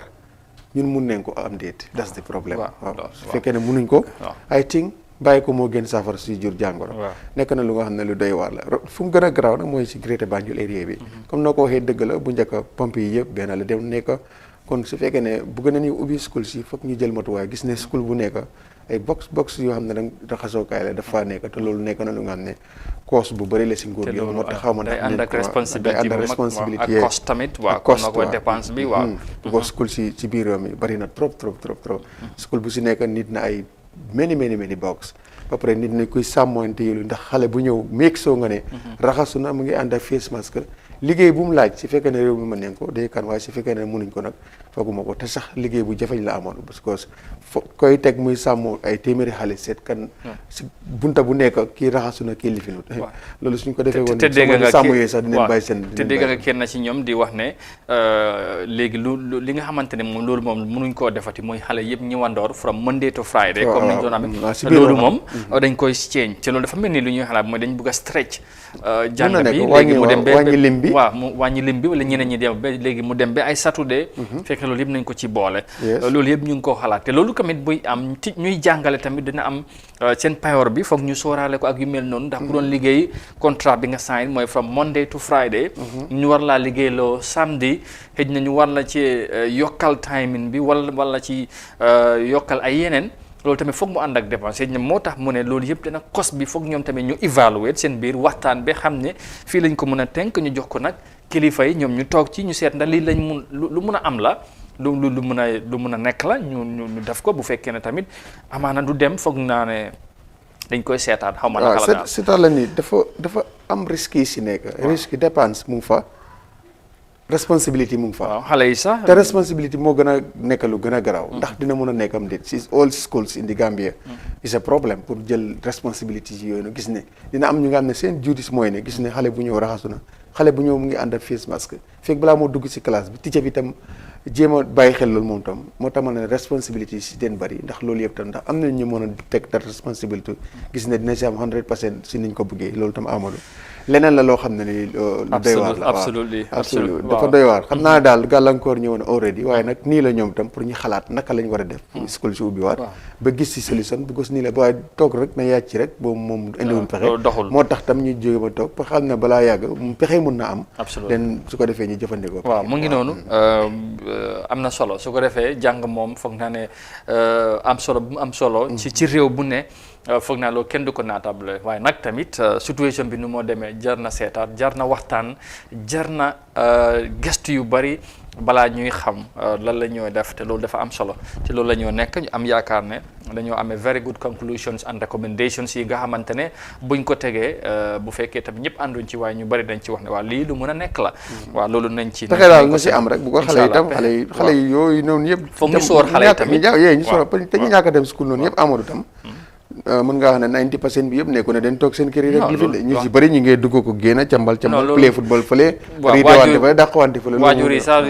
ñun mun nañ ko am déet that's the problème waaw su fekkee ne munuñ ko I think bàyyi ko moo gën safara si jur jàngoro nekk na lu nga xam ne lu doy waar la fu mu gën a garaaw nag mooy si Greater Banjul area bi comme noo ko waxee dëgg la bu njëkk pompe yi yëpp benn la dem nekk kon su fekkee ne bëgg nañu ubbi school si foog ñu jël matuwaay gis ne school bu nekk ay box yoo xam ne dang raxasookaay la dafa nekk te loolu nekk na lu nga xam ne cost bu bëri la si nguur gi moo tax xaw ma day ànd ak responsabilité ak cost tamit waaw comme na ko dépense bi waaw bu school si biir réew mi bëri na trop school bu si nekk nit na ay many box ba pare nit na kuy sàmmoonte yolu ndax xale bu ñëw meeg soo nga ne raxasu na mu ngi ànd ak face mask liggéey bu mu laaj si fekkee ne réew mi mën nañ ko day kan waaye si fekkee ne mënuñ ko nag fooguma ko te sax liggéey bu jafeñ la amoon parce que koy teg muy sàmm ay téeméeri xale seet kan si bunta bu nekk kii raxasu na kii lifinut loolu suñ ko defee woon sàmm yooyu sax dinañ bàyyi seen te dégg nga kenn ci ñoom di wax ne léegi li nga xamante ne moom loolu moom mënuñ koo defati mooy xale yëpp ñëwandoor from Monday to Friday comme niñ doon amee loolu moom dañ koy change te loolu dafa mel ni lu ñuy xalaat mooy dañ bëgg a stretch jàng bi léegi mu dem wàññi lim bi waaw mu wàññi lim bi wala ñeneen ñi dem ba léegi mu dem ba ay Saturday fekk loolu yëpp nañ ko ci boole loolu yëpp ñu ngi koo xalaat te loolu tamit buy am ñuy jàngale tamit dina am seen payoor bi foog ñu sóoraale ko ak yu mel noonu ndax ku doon liggéey contrat bi nga sign mooy from Monday to Friday ñu war laa liggéey loo samedi xëj na ñu war la ci yokkal timing bi wala ci yokkal ay yeneen loolu tamit foog mu ànd ak dépense ñoom moo tax mu ne loolu yëpp dina cost bi foog ñoom tamit ñu évaluer seen biir waxtaan ba xam ne fii lañ ko mën a tënk ñu jox ko nag kilifa yi ñoom ñu toog ci ñu seet ndax lii lañ mun lu mun a am la lu mun a nekk la ñu def ko bu fekkee ne tamit amaana du dem foog naa ne dañ koy seetaat xaw ma naka la daal seetaan la ni dafa am risque yi si nekk risque dépense mu ngi fa responsibility mu ngi fa xale yi sax te responsibility moo gën a nekk lu gën a garaaw ndax dina mën a nekk am déet si all schools in the Gambia is a problème pour jël responsibility yi yooyu gis ne dina am ñu nga xam ne seen duties mooy ne gis ne xale bu ñëw raxasu na xale bu ñëw mu ngi ànd ak face mask fekk balaa moo dugg si classe bi teacher bi tam jéem a bàyyi xel loolu moom tam moo tax ma ne responsibility si den bëri ndax loolu yëpp tam ndax am na ñu mën a teg that responsibility gis ne dina si am 100% si niñ ko bëggee loolu tam amadou leneen la loo xam ne ni lu doy waar la absolutely dafa doy waar xam naa daal gàllankoor ñëw na already waaye nag nii la ñoom tam pour ñu xalaat naka lañ war a def school si ubbi waat ba gis si solution because nii la waaye toog rek na yàcc rek boobu moom indiwul pexe moo tax tam ñu jóge ba toog ba xam ne balaa yàgg pexe mun na am len su ko defee ñu jëfandikoo waaw mu ngi noonu am na solo su ko defee jàng moom foog naa ne am solo bu mu am solo ci réew bu ne foog naa loolu kenn du ko naatable waaye nag tamit situation bi nu moo demee jar na seetaat jar na waxtaan jar na gestu yu bari balaa ñuy xam lan la ñoo def te loolu dafa am solo te loolu la ñoo nekk ñu am yaakaar ne dañoo amee very good conclusions and recommendations yi nga xamante ne buñ ko tegee bu fekkee tamit ñëpp ànduñ ci waaye ñu bari dañ ci wax ne waa lii lu mën a nekk la waaw loolu nañ ci pexe daal na si am rek bu ko xale yi tam xale yi yooyu noonu yëpp foog ñu soor xale yi tamit ñu soor te ñu ñàkk a dem school noonu yëpp amadu tam mën nga wax ne 90% bi yëpp nekku ne dañ toog seen kër yi rek ñu si bëri ñu ngi dugg ko génn cambal play football fële riitewante fële dàqwante fële waajur yi sax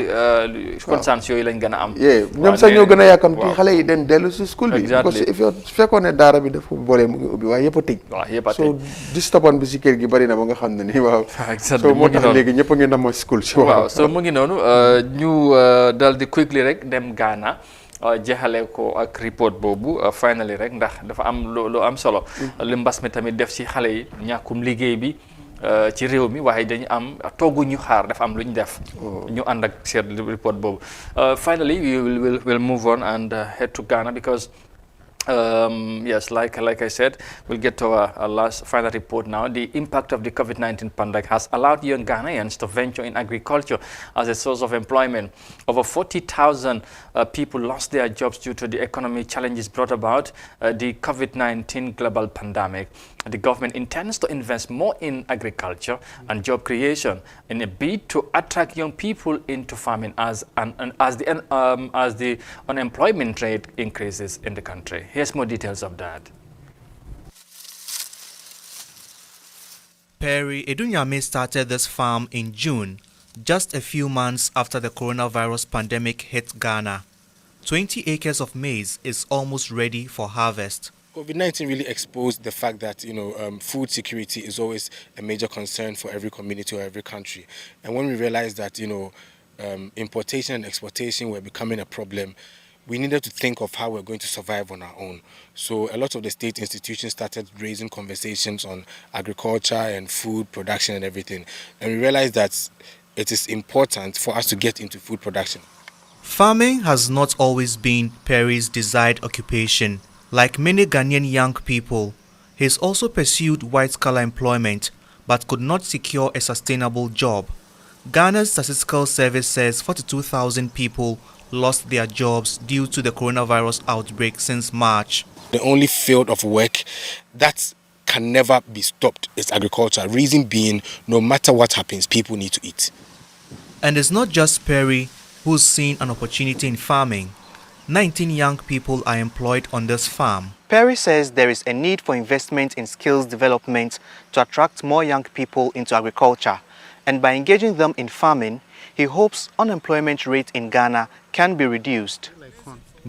conscience yooyu lañ gën a am ñoom sax ñoo gën a yàkkamti xale yi den dellu si school bi parce que su fekkoon ne daara bi dafa boole mu ngi ubbi waaye yëpp a tëj soo distopan bi si kër gi bëri na ba nga xam ne nii waaw soo moo tax léegi ñëpp a ngi nama school si waaw soo mu ngi noonu ñu dal di quickly rek dem Ghana jeexale ko ak report boobu finally rek ndax dafa am lu am solo li mbas mi tamit def ci xale yi ñàkkum liggéey bi ci réew mi waaye dañu am toogu ñu xaar dafa am lu ñu def ñu ànd ak seen report boobu finally we will move on and head to Ghana because yes, like I said, we'll get to our last final report now. The impact of the COVID-19 pandemic has allowed young Ghanaians to venture in agriculture as a source of employment. Over 40,000 people lost their jobs due to the economic challenges brought about the COVID-19 global pandemic. The government intends to invest more in agriculture and job creation in a bid to attract young people into farming as the unemployment rate increases in the country. Here's more details of that. Perry Edunyame started this farm in June, just a few months after the coronavirus pandemic hit Ghana. 20 acres of maize is almost ready for harvest. COVID-19 really exposed the fact that, food security is always a major concern for every community or every country. And when we realized that, importation and exportation were becoming a problem, we needed to think of how we're going to survive on our own. So a lot of the state institutions started raising conversations on agriculture and food production and everything. And we realized that it is important for us to get into food production. Farming has not always been Perry's desired occupation. Like many Ghanaian young people, he's also pursued white-collar employment but could not secure a sustainable job. Ghana's Statistical Service says 42,000 people lost their jobs due to the coronavirus outbreak since March. The only field of work that can never be stopped is agriculture. Reason being, no matter what happens, people need to eat. And it's not just Perry who's seen an opportunity in farming. 19 young people are employed on this farm. Perry says there is a need for investment in skills development to attract more young people into agriculture. And by engaging them in farming, he hopes unemployment rate in Ghana can be reduced.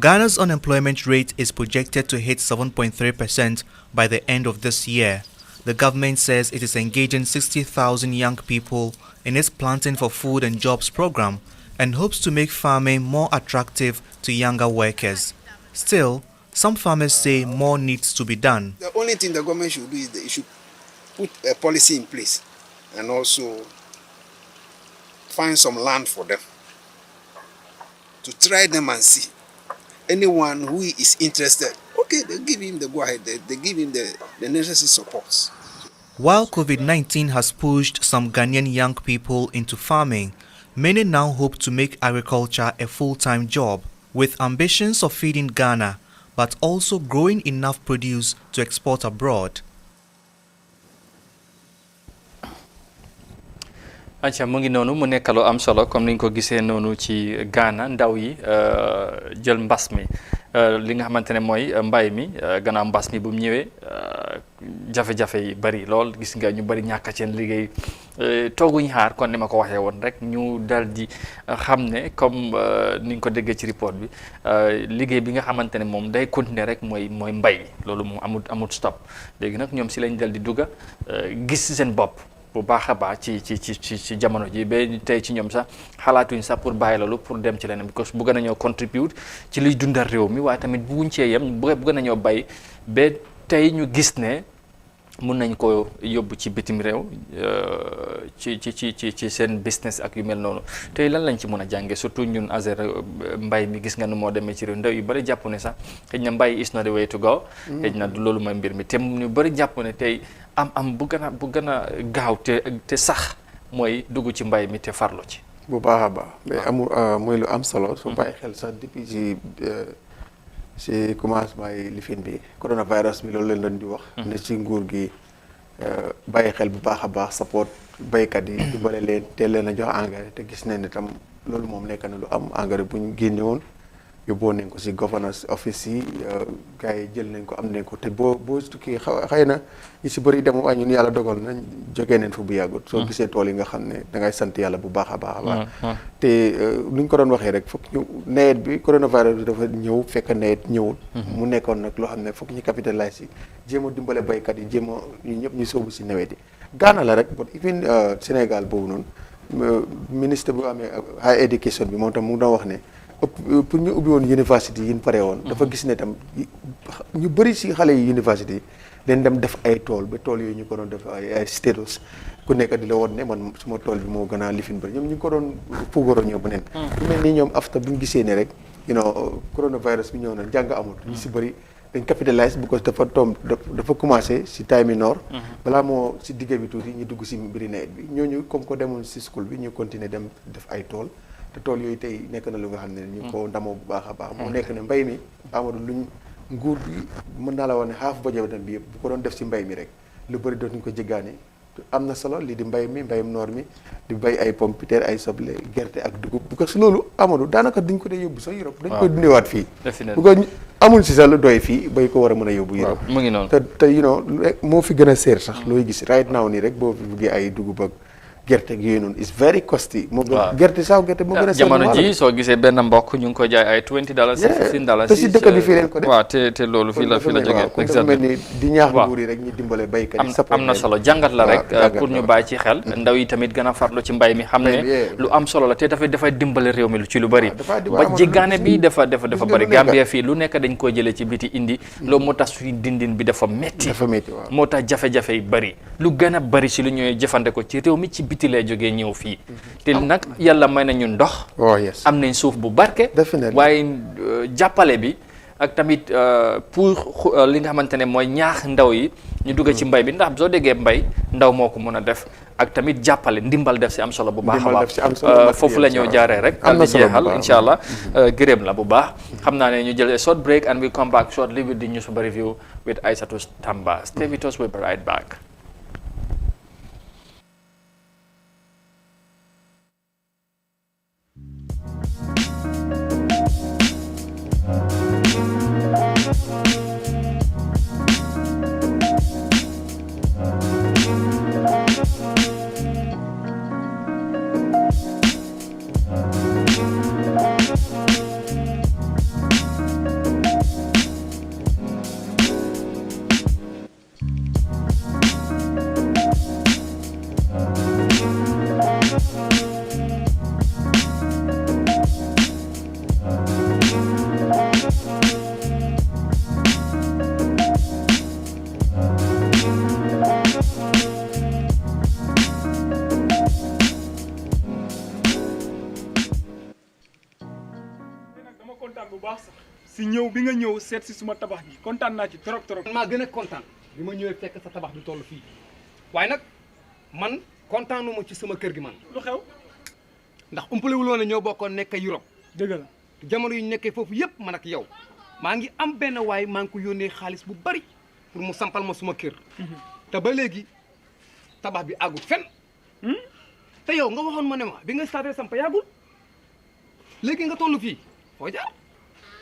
Ghana's unemployment rate is projected to hit 7.3% by the end of this year. The government says it is engaging 60,000 young people in its Planting for Food and Jobs program and hopes to make farming more attractive to younger workers. Still, some farmers say more needs to be done. The only thing the government should do is that it should put a policy in place and also find some land for them to try them and see. Anyone who is interested, okay, they give him the go-ahead, they give him the necessary supports. While COVID-19 has pushed some Ghanaian young people into farming, many now hope to make agriculture a full-time job, with ambitions of feeding Ghana, but also growing enough produce to export abroad. acca mu ngi noonu mu nekk lu am solo comme niñ ko gisee noonu ci Ghana ndaw yi jël mbas mi li nga xamante ne mooy mbay mi gannaaw mbas mi bu mu ñëwee jafe-jafe yi bari lool gis nga ñu bari ñàkk seen liggéey tooguñ xaar kon ni ma ko waxee woon rek ñu dal di xam ne comme ni nga ko déggee ci report bi liggéey bi nga xamante ne moom day continuer rek mooy mbay loolu moom amut stop léegi nag ñoom si lañ dal di dugga gis seen bopp bu baax a baax ci jamono ji ba tey ci ñoom sax xalaatuñ sax pour bàyyi loolu pour dem ci leneen because bëgg nañoo contribute ci liy dundal réew mi waaye tamit buñ cee yem bëgg nañoo bay ba tey ñu gis ne mun nañ ko yóbbu ci bitim réew ci seen business ak yu mel noonu tey lan lañ ci mën a jànge surtout ñun ASER mbay mi gis nga nu moo demee ci réew ndaw yu bëri jàpp ne sax xëy na mbay is not the way to go xëy na du loolu mooy mbir mi te ñu bëri jàpp ne tey am bu gën a gaaw te sax mooy dugg ci mbay mi te farlo ci bu baax a baax mais mooy lu am solo su bàyyi xel sax depuis ci commencement yi lifin bi coronavirus bi loolu leen leen di wax ne ci nguur gi bàyyi xel bu baax a baax support baykat yi dimbale leen teel leen a jox engrais te gis nañ ne tam loolu moom nekk na lu am engrais bu ñu génne woon yóbboo nañ ko ci governance office yi gars yi jël nañ ko am nañ ko te boo tukki xëy na ñu ci bëri dem waaye ñun yàlla dogal nañ jógee nañ fu bu yàggut soo gisee tool yi nga xam ne da ngay sant yàlla bu baax a baax a baax te lu ñu ko doon waxee rek foog ñu nawet bi coronavirus bi dafa ñëw fekk nawet ñëwul mu nekkoon nag loo xam ne foog ñu capitaliser yi jéem a dimbale baykat yi jéem a ñu ñëpp ñu sóobu ci nawet yi Gaana la rek but even Sénégal boobu noonu ministre bu amee high education bi moom tam mu doon wax ne pour ñu ubbi woon université yi ñu pare woon dafa gis ne tam ñu bëri ci xale yi université yi leen dem def ay tool ba tool yooyu ñu ko doon def ay status ku nekk di la woon ne man suma tool bi moo gën a lifin bëri ñoom ñu ngi ko doon puugaroo ñëw ba neen ñu mel nii ñoom after bu ñu gisee ne rek coronavirus bi ñëw na jàng amul ñu ci bëri dañ capitalise because dafa commencé ci time yi nord balaa moo ci digg bi tuuti ñu dugg ci mbiri nawet bi ñooñu comme ko demoon ci school bi ñu continuer dem def ay tool te tool yooyu tey nekk na lu nga xam ne ñu ko ndamoo bu baax a baax moo nekk ne mbay mi Amadou luñ nguur bi mën naa la wax ne xaaf budget bi yëpp bu ko doon def ci mbay mi rek lu bëri dootuñ ko jéggaane am na solo lii di mbay mi mbayum noor mi di bay ay pomme de terre ay soble gerte ak dugub bu ko loolu Amadou daanaka duñ ko dee yóbbu sax Europe dañ koy dundewaat fii bu ko amul si sax lu doy fii bay ko war a mën a yóbbu Europe mu ngi noonu te moo fi gën a seer sax looy gis right now nii rek boo fi buggee ay dugub ak gerte gi yooyu noonu is very costly moo gën gerte moo gën a jamono ji soo gisee benn mbokk ñu ngi ko jaay ay $20 $15 te si dëkk bi fii leen ko def waaw te loolu fii la jógee exactement ni di ñaax nguur yi rek ñu dimbale baykat yi am na solo jàngat la rek pour ñu bàyyi ci xel ndaw yi tamit gën a farlu ci mbay mi xam ne lu am solo la te dafay dimbale réew mi lu ci lu bëri ba jéggaane bi dafa bëri Gambia fii lu nekk dañ koo jëlee ci biti indi loolu moo tax suñu dindin bi dafa metti moo tax jafe-jafe yi bëri lu gën a bëri si lu ñuy jëfandikoo ci réew mi ci biti lay jógee ñëw fii te nag yàlla may nañu ndox am nañ suuf bu barke waaye jàppale bi ak tamit pour li nga xamante ne mooy ñaax ndaw yi ñu dugg ci mbay bi ndax soo déggee mbay ndaw moo ko mën a def ak tamit jàppale ndimbal def si am solo bu baax a baax foofu la ñoo jaaree rek al di jeexal insha allah gërëm la bu baax xam naa ne ñu jël a short break and we come back shortly with the newspaper review with Aissatou Tamba. Stay with us, we'll be right back. si ñëw bi nga ñëw seet si suma tabax gi kontaan naa ci trop trop. maa gën a kontaan bi ma ñëwee fekk sa tabax bi toll fii waaye nag man kontaanuma ci sama kër gi man. lu xew. ndax umpale wuloon ne ñoo bokkoon nekk Europe. dëgg la jamono yu ñu nekkee foofu yëpp man ak yow maa ngi am benn waay maa ngi ko yónnee xaalis bu bari pour mu sampal ma suma kër. te ba léegi tabax bi àggul fenn. te yow nga waxoon ma ne ma bi nga starté samp yàggul léegi nga toll fii foo jaar.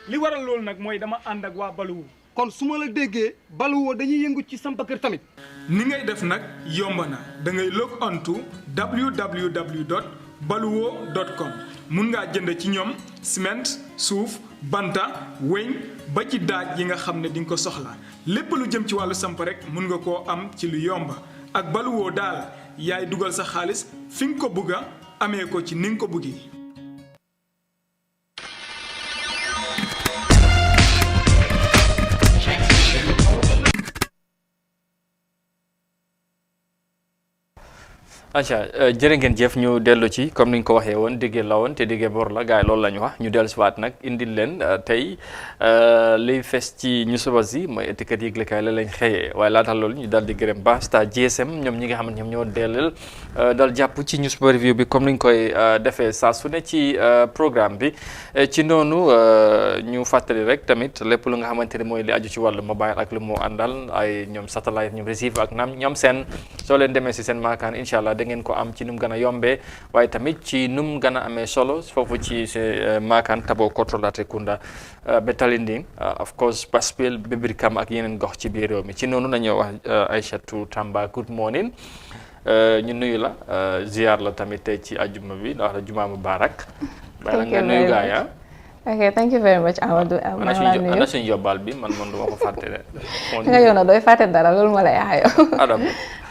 li waral loolu nag mooy dama ànd ak waa Baluwo. kon su ma la déggee Baluwo dañuy yëngu ci samp kër tamit. ni ngay def nag yomb na da ngay log on to www.baluwo.com mun ngaa jënd ci ñoom ciment suuf banta weñ ba ci daaj yi nga xam ne di nga ko soxla lépp lu jëm ci wàllu samp rek mun nga koo am ci lu yomba ak Baluwo daal yaay dugal sa xaalis fi nga ko bugga amee ko ci ni nga ko buggee. acha jërë ngeen jëf ñu dellu ci comme ni ñu ko waxee woon diggee la woon te diggee bor la gars yi loolu la ñu wax ñu dellu si waat nag indil leen tey liy fes ci ñu suba si mooy étiquette yëglekaay la lañ xëyee waaye laata loolu ñu daal di gërëm baax Star GSM ñoom ñi nga xam ne ñoom ñoo dellal dal jàpp ci news review bi comme ni ñu koy defee saa su ne ci programme bi ci noonu ñu fàttali rek tamit lépp lu nga xamante ne mooy li aju ci wàllu mobile ak lu mu àndal ay ñoom satellite ñoom receive ak ñoom seen soo leen demee si seen maakaan incha allah da ngeen ko am ci nu mu gën a yombee waaye tamit ci nu mu gën a amee solo foofu ci maakaan Tabo Koto Latrikunda ba Talinding of course Baspel ba Brikama ak yeneen gox ci biir réew mi ci noonu nañoo wax Aïchatou Tamba good morning ñu nuyu la ziar la tamit tey ci ajuma bi wax la jumaa mubarak bala nga nuyu gaa ya Okay, thank you very much, Amadou. Ana suñu yóbbal bi man duma ko fàtte de. Nga yow na dooy fàtte dara loolu ma lay xayo. Adam.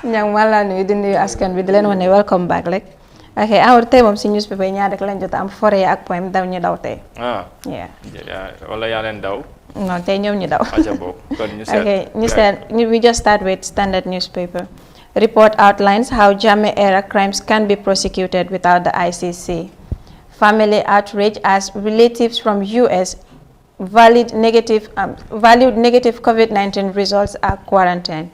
Ñang ma la nuyu di nuyu askan bi di leen wane welcome back rek. Okay, Amadou tey moom si newspaper ñaar rek lañ jot am forêt ak poème daw ñu daw tey. Yeah. Wala yaa leen daw. Non, tey ñoom ñu daw. Aja boobu kon ñu seet. Okay, we just start with Standard newspaper. Report outlines how Jammeh era crimes can be prosecuted without the ICC. Family outrage as relatives from US valued negative COVID-19 results are quarantined.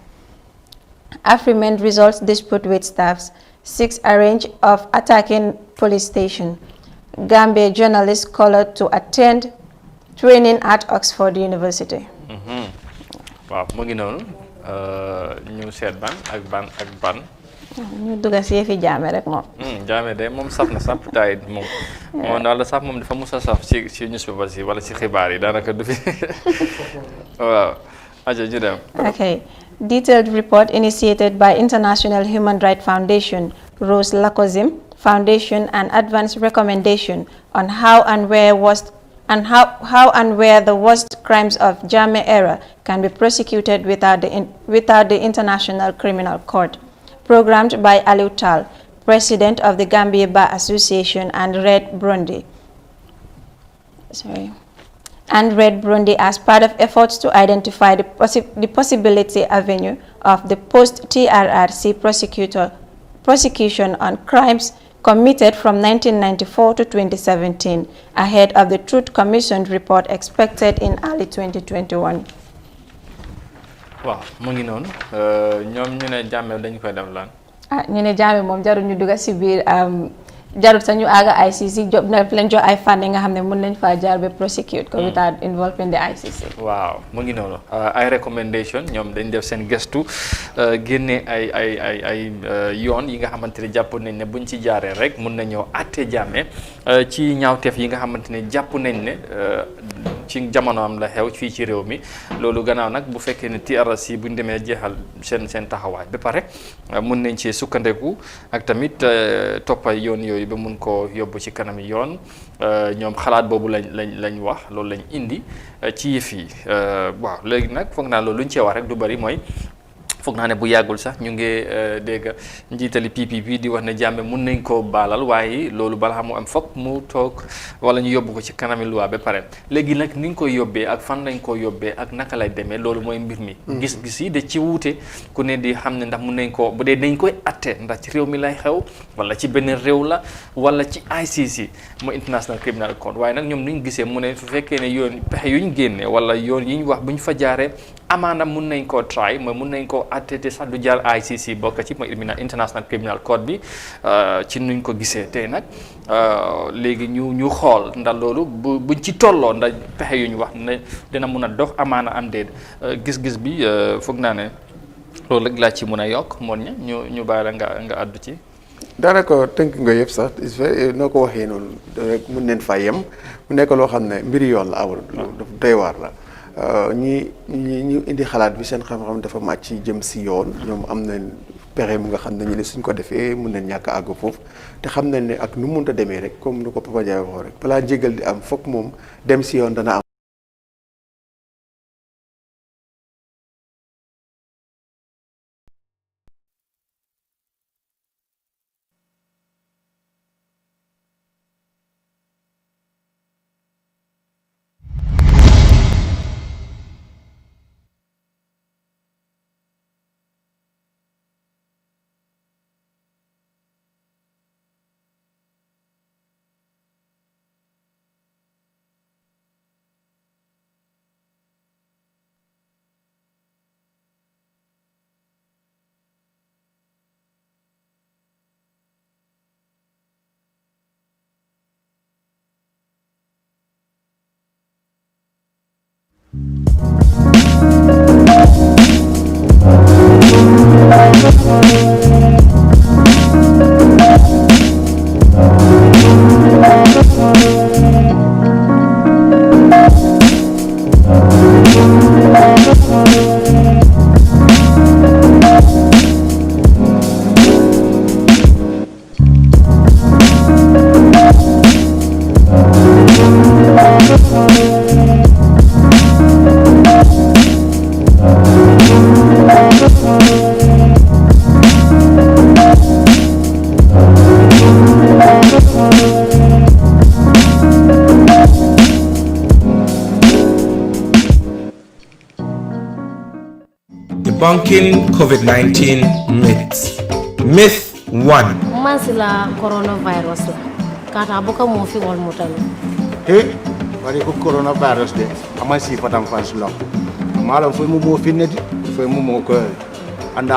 Afrimen results dispute with staffs. 6 arrange of attacking police station. Gambia journalists called to attend training at Oxford University. Waaw mu ngi noonu ñu seet ban ak ban. ñu dugg si fi Jammeh rek moom. Jammeh de moom saf na sàpp taay moom. moom daal sax moom dafa mus a saf ci newspaper si wala ci xibaar yi daanaka du fi waaw. aja ñu dem. Okay. Detailed report initiated by International Human Rights Foundation, Rose Lakozim Foundation, and advanced recommendation on how and where the worst crimes of Jammeh era can be prosecuted without the International Criminal Court. Programmed by Aliou Tal, President of the Gambia Bar Association, and Red Burundi. As part of efforts to identify the possibility avenue of the post-TRRC prosecution on crimes committed from 1994 to 2017, ahead of the Truth Commission report expected in early 2021. waaw mu ngi noonu ñoom ñu ne Jammeh dañu koy def lan ñu ne Jammeh moom jarul ñu dugg si biir jarul sax ñu àgg ICC job na leen jox ay fànn nga xam ne mën nañ faa jaar ba prosecute ko without involving the ICC. waaw mu ngi noonu ay recommendation ñoom dañ def seen gëstu génne ay yoon yi nga xamante ne jàpp nañ ne buñ ci jaaree rek mun nañoo àtte Jammeh ci ñaawteef yi nga xamante ne jàpp nañ ne ci jamono am la xew fii ci réew mi loolu gannaaw nag bu fekkee ne TRRC buñ demee jeexal seen taxawaay ba pare mun nañ ci sukkandeku ak tamit toppay yoon yooyu ba mun koo yóbbu ci kanami yoon ñoom xalaat boobu lañ wax loolu lañ indi ci yëf yi waaw léegi nag foog naa loolu luñ cee wax rek du bari mooy foog naa ne bu yàggul sax ñu ngi dégg njiitali PPP di wax ne Jammeh mun nañ koo baalal waaye loolu balaa mu am foog mu toog wala ñu yóbbu ko ci kanami loi ba pare léegi nag ni nga koy yóbbee ak fan lañ ko yóbbee ak naka lay demee loolu mooy mbir mi gis-gis yi da ci wuute ku ne di xam ne ndax mun nañ ko bu dee dañ koy atte ndax ci réew mi lay xew wala ci beneen réew la wala ci ICC mooy International Criminal Court waaye nag ñoom nuñ gisee mu ne su fekkee ne yoon pexe yuñ génne wala yoon yi ñu wax bu ñu fa jaaree amaana mun nañ koo try mooy mun nañ koo attete sax du jaar ICC bokk ci mooy International Criminal Court bi ci nuñ ko gisee tey nag léegi ñu xool ndax loolu buñ ci tolloo ndax pexe yu ñu wax ne dina mun a dox amaana am déet gis-gis bi foog naa ne loolu rek laa ci mun a yokk moon ña ñu bàyyi la nga àddu ci daanaka tënk nga yëpp sax noo ko waxee noonu rek mun neen fa yem mu nekk loo xam ne mbiri yoon la awul dafa doy waar la ñu indi xalaat bi seen xam-xam dafa màcc jëm si yoon ñoom am nañ pexe mu nga xam ne ñu ne suñ ko defee mun nañ ñàkk àgg foofu te xam nañ ne ak nu munta demee rek comme nu ko Papa Ndiaye waxoo rek balaa jégal di am foog moom dem si yoon dana am Debunking COVID-19 myths. Myth 1. Masila coronavirus. Kata boka mo fi wal mutalo. Bari ko coronavirus de amasi fatam fans lo. Malam foi mo fineti foi mo ko